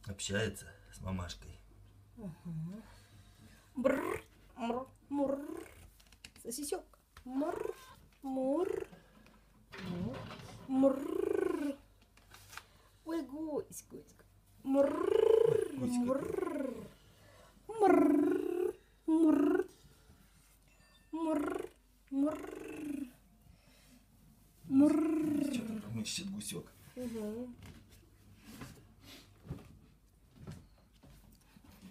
Общается с мамашкой. Бррр, мур, мур. Сосисек. Мур, мур, мур, мур. Ой, гуська. Мур, мур, мур, мур, мур, мур, мур. Что-то там ищет гусек. Угу.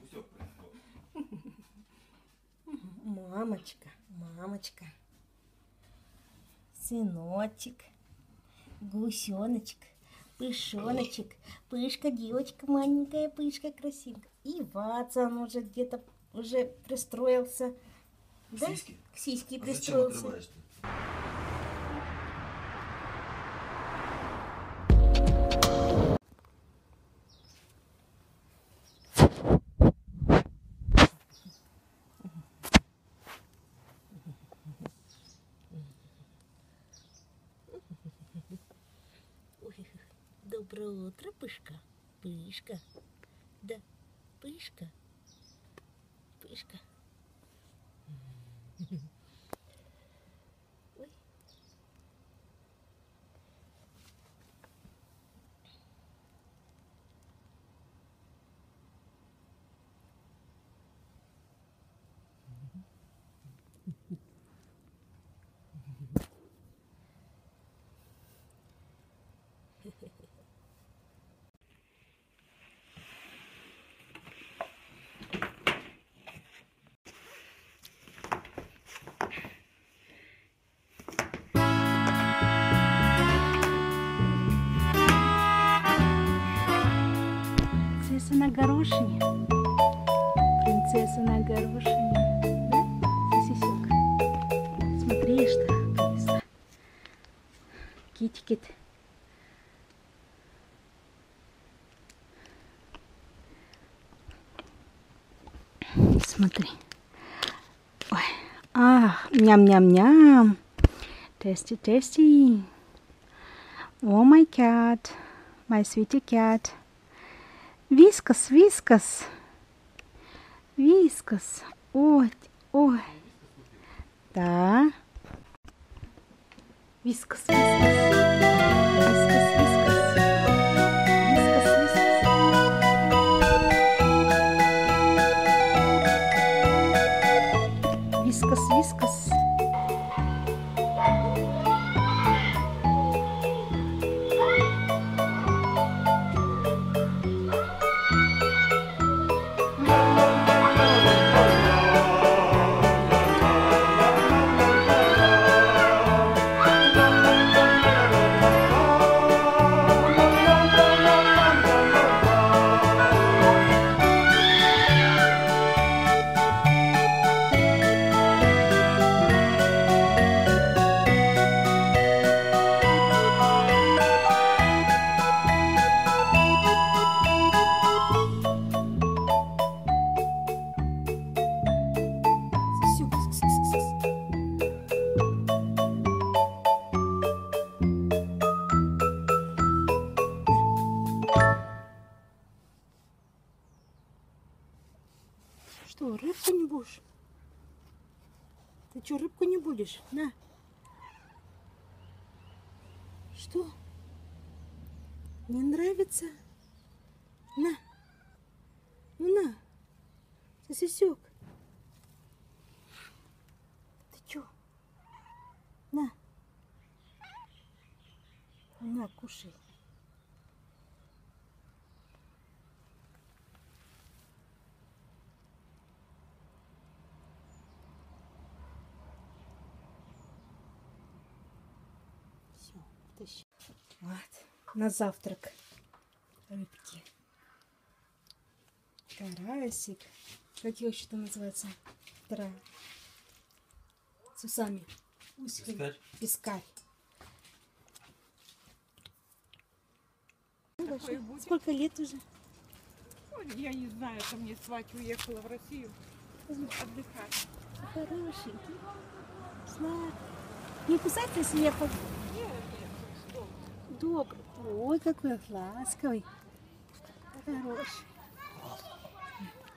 Гусек происходит. Мамочка, мамочка, сыночек, гусеночек, пышоночек, пышка, девочка маленькая, пышка красивая. И Ватсон уже где-то уже пристроился. Да? Сиськи? К сиське А зачем пристроился. отрываешь-то? Ой, доброе утро, пышка. Пышка. Да, пышка. Пышка. Ой. Принцесса на горошине. Принцесса на горошине. Да, сосисек? Смотри, что принесла. Китикет. Смотри. Ой. Ням-ням-ням. Tasty, tasty. Oh, my cat. My sweetie cat. Вискас, вискас. Вискас. Ой, ой. Да. Вискас, вискас. Вискас, вискас. Вискас, вискас. Вискас, вискас. Что, рыбку не будешь? Ты что, рыбку не будешь? На. Что? Не нравится? На. Ну на. Сосисек. Ты что? На. На, кушай. Все, тащи. Вот, на завтрак рыбки. Карасик. Как его что-то называется? Вторая. С усами. Пескарь? Пескарь. Сколько лет уже? Ой, я не знаю, ко мне свать уехала в Россию отдыхать. Хорошенький. Сладкий. Не кусается, если я Нет, нет, что? добрый. Ой, какой ласковый. Хороший.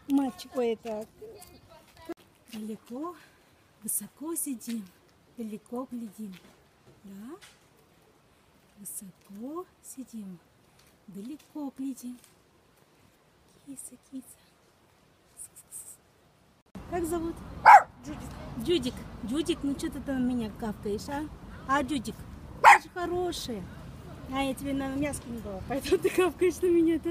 Мальчик, ой, это... Далеко, высоко сидим, далеко глядим. Да? Высоко сидим, далеко глядим. Киса, киса. Как зовут? Джудит. Дюдик. Дюдик, ну что ты там на меня кавкаешь, а? А, Дюдик, ты же хороший. А я тебе на мяске не была, поэтому ты кавкаешь на меня, да?